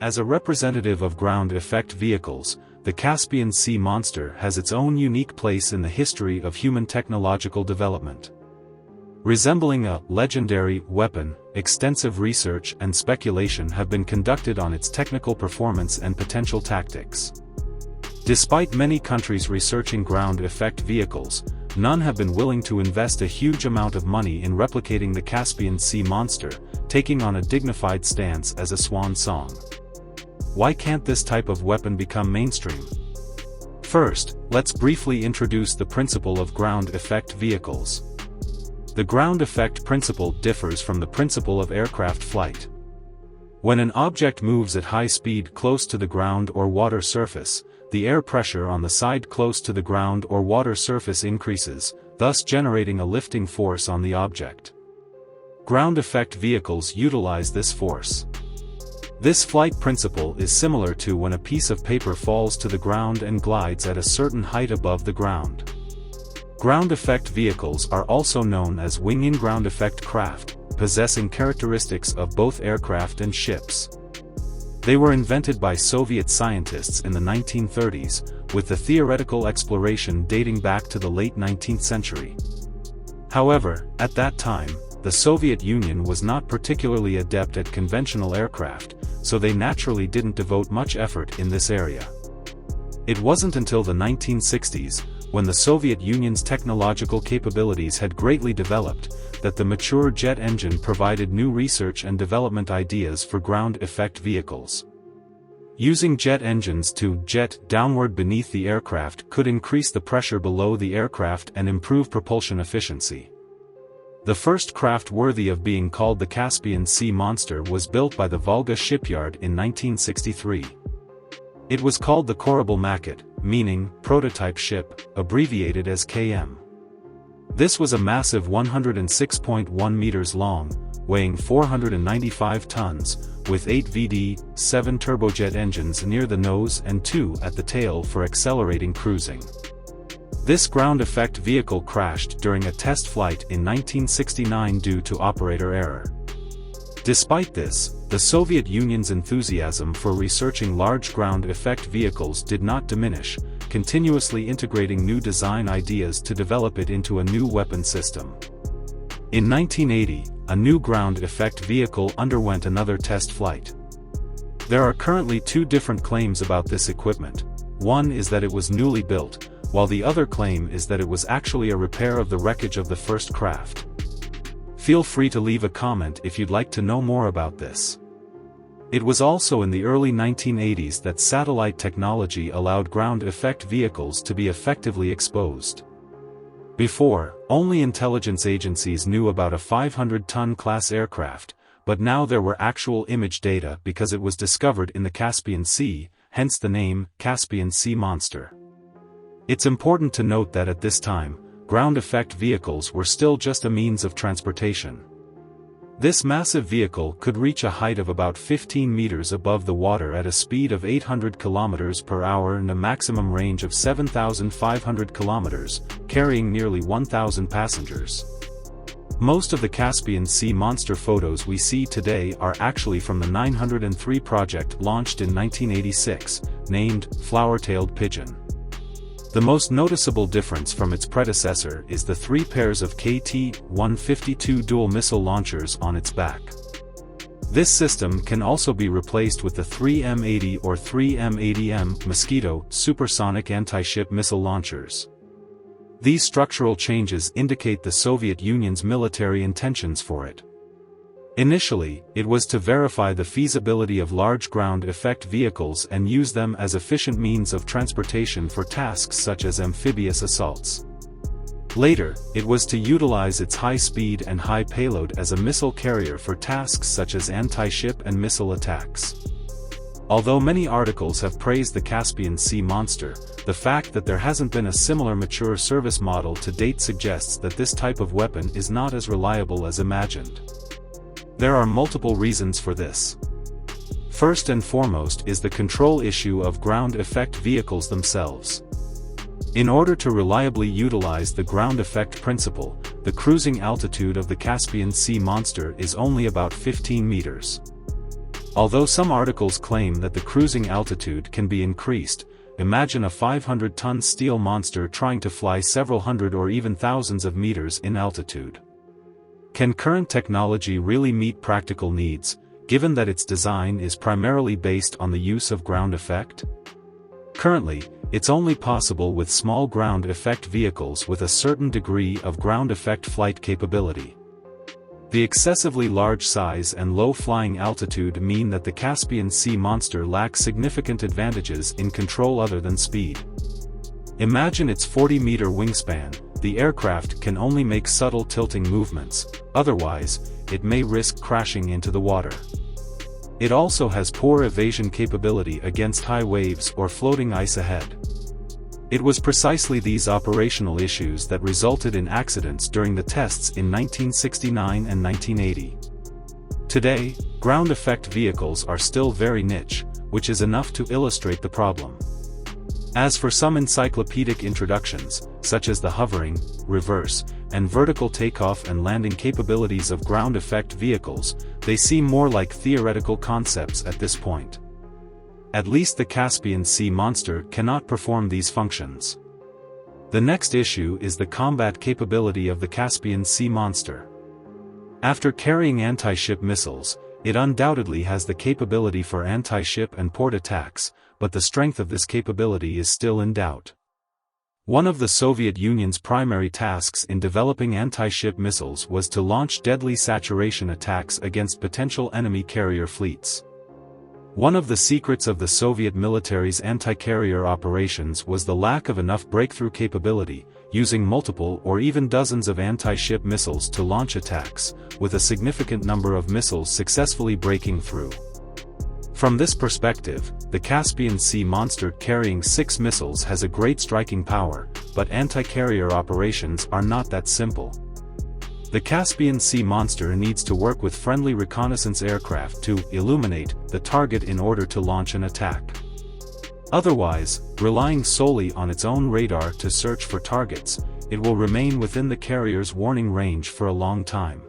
As a representative of ground effect vehicles, the Caspian Sea Monster has its own unique place in the history of human technological development. Resembling a legendary weapon, extensive research and speculation have been conducted on its technical performance and potential tactics. Despite many countries researching ground effect vehicles, none have been willing to invest a huge amount of money in replicating the Caspian Sea Monster, taking on a dignified stance as a swan song. Why can't this type of weapon become mainstream? First, let's briefly introduce the principle of ground effect vehicles. The ground effect principle differs from the principle of aircraft flight. When an object moves at high speed close to the ground or water surface, the air pressure on the side close to the ground or water surface increases, thus generating a lifting force on the object. Ground effect vehicles utilize this force. This flight principle is similar to when a piece of paper falls to the ground and glides at a certain height above the ground. Ground effect vehicles are also known as wing-in ground effect craft, possessing characteristics of both aircraft and ships. They were invented by Soviet scientists in the 1930s, with the theoretical exploration dating back to the late 19th century. However, at that time, the Soviet Union was not particularly adept at conventional aircraft, so they naturally didn't devote much effort in this area. It wasn't until the 1960s, when the Soviet Union's technological capabilities had greatly developed, that the mature jet engine provided new research and development ideas for ground effect vehicles. Using jet engines to jet downward beneath the aircraft could increase the pressure below the aircraft and improve propulsion efficiency. The first craft worthy of being called the Caspian Sea Monster was built by the Volga shipyard in 1963. It was called the Korabl Maket, meaning prototype ship, abbreviated as KM. This was a massive 106.1 meters long, weighing 495 tons, with 8 VD-7 turbojet engines near the nose and 2 at the tail for accelerating cruising. This ground effect vehicle crashed during a test flight in 1969 due to operator error. Despite this, the Soviet Union's enthusiasm for researching large ground effect vehicles did not diminish, continuously integrating new design ideas to develop it into a new weapon system. In 1980, a new ground effect vehicle underwent another test flight. There are currently two different claims about this equipment. One is that it was newly built, while the other claim is that it was actually a repair of the wreckage of the first craft. Feel free to leave a comment if you'd like to know more about this. It was also in the early 1980s that satellite technology allowed ground effect vehicles to be effectively exposed. Before, only intelligence agencies knew about a 500-ton class aircraft, but now there were actual image data because it was discovered in the Caspian Sea, hence the name Caspian Sea Monster. It's important to note that at this time, ground effect vehicles were still just a means of transportation. This massive vehicle could reach a height of about 15 meters above the water at a speed of 800 kilometers per hour and a maximum range of 7,500 kilometers, carrying nearly 1,000 passengers. Most of the Caspian Sea Monster photos we see today are actually from the 903 project launched in 1986, named Flower-tailed Pigeon. The most noticeable difference from its predecessor is the 3 pairs of KT-152 dual missile launchers on its back. This system can also be replaced with the 3M80 or 3M80M Mosquito supersonic anti-ship missile launchers. These structural changes indicate the Soviet Union's military intentions for it. Initially, it was to verify the feasibility of large ground effect vehicles and use them as efficient means of transportation for tasks such as amphibious assaults. Later, it was to utilize its high speed and high payload as a missile carrier for tasks such as anti-ship and missile attacks. Although many articles have praised the Caspian Sea Monster, the fact that there hasn't been a similar mature service model to date suggests that this type of weapon is not as reliable as imagined. There are multiple reasons for this. First and foremost is the control issue of ground effect vehicles themselves. In order to reliably utilize the ground effect principle, the cruising altitude of the Caspian Sea Monster is only about 15 meters. Although some articles claim that the cruising altitude can be increased, imagine a 500-ton steel monster trying to fly several hundred or even thousands of meters in altitude. Can current technology really meet practical needs, given that its design is primarily based on the use of ground effect? Currently, it's only possible with small ground effect vehicles with a certain degree of ground effect flight capability. The excessively large size and low flying altitude mean that the Caspian Sea Monster lacks significant advantages in control other than speed. Imagine its 40-meter wingspan. The aircraft can only make subtle tilting movements, otherwise, it may risk crashing into the water. It also has poor evasion capability against high waves or floating ice ahead. It was precisely these operational issues that resulted in accidents during the tests in 1969 and 1980. Today, ground effect vehicles are still very niche, which is enough to illustrate the problem. As for some encyclopedic introductions, such as the hovering, reverse, and vertical takeoff and landing capabilities of ground effect vehicles, they seem more like theoretical concepts at this point. At least the Caspian Sea Monster cannot perform these functions. The next issue is the combat capability of the Caspian Sea Monster. After carrying anti-ship missiles, it undoubtedly has the capability for anti-ship and port attacks, but the strength of this capability is still in doubt. One of the Soviet Union's primary tasks in developing anti-ship missiles was to launch deadly saturation attacks against potential enemy carrier fleets. One of the secrets of the Soviet military's anti-carrier operations was the lack of enough breakthrough capability, using multiple or even dozens of anti-ship missiles to launch attacks, with a significant number of missiles successfully breaking through. From this perspective, the Caspian Sea Monster carrying 6 missiles has a great striking power, but anti-carrier operations are not that simple. The Caspian Sea Monster needs to work with friendly reconnaissance aircraft to illuminate the target in order to launch an attack. Otherwise, relying solely on its own radar to search for targets, it will remain within the carrier's warning range for a long time.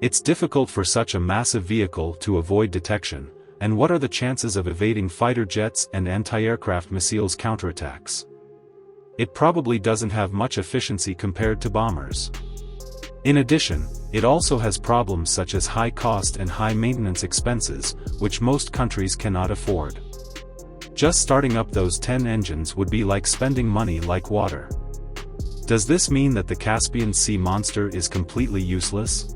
It's difficult for such a massive vehicle to avoid detection, and what are the chances of evading fighter jets and anti-aircraft missiles counterattacks? It probably doesn't have much efficiency compared to bombers. In addition, it also has problems such as high cost and high maintenance expenses, which most countries cannot afford. Just starting up those 10 engines would be like spending money like water. Does this mean that the Caspian Sea Monster is completely useless?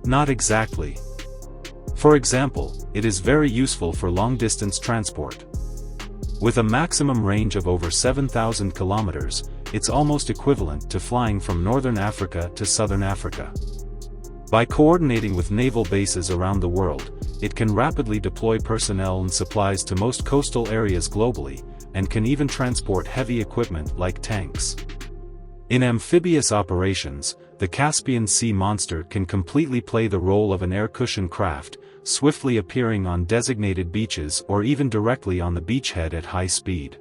Not exactly. For example, it is very useful for long-distance transport. With a maximum range of over 7,000 kilometers, it's almost equivalent to flying from northern Africa to southern Africa. By coordinating with naval bases around the world, it can rapidly deploy personnel and supplies to most coastal areas globally, and can even transport heavy equipment like tanks. In amphibious operations, the Caspian Sea Monster can completely play the role of an air cushion craft, swiftly appearing on designated beaches or even directly on the beachhead at high speed.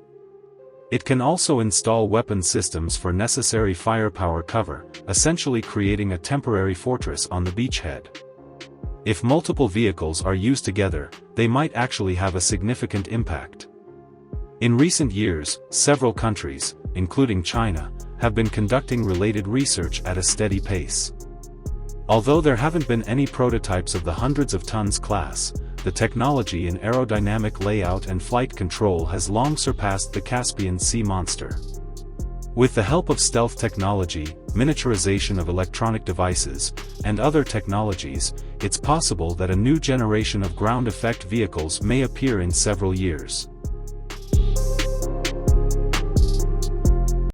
It can also install weapon systems for necessary firepower cover, essentially creating a temporary fortress on the beachhead. If multiple vehicles are used together, they might actually have a significant impact. In recent years, several countries, including China, have been conducting related research at a steady pace. Although there haven't been any prototypes of the hundreds of tons class, the technology in aerodynamic layout and flight control has long surpassed the Caspian Sea Monster. With the help of stealth technology, miniaturization of electronic devices, and other technologies, it's possible that a new generation of ground effect vehicles may appear in several years.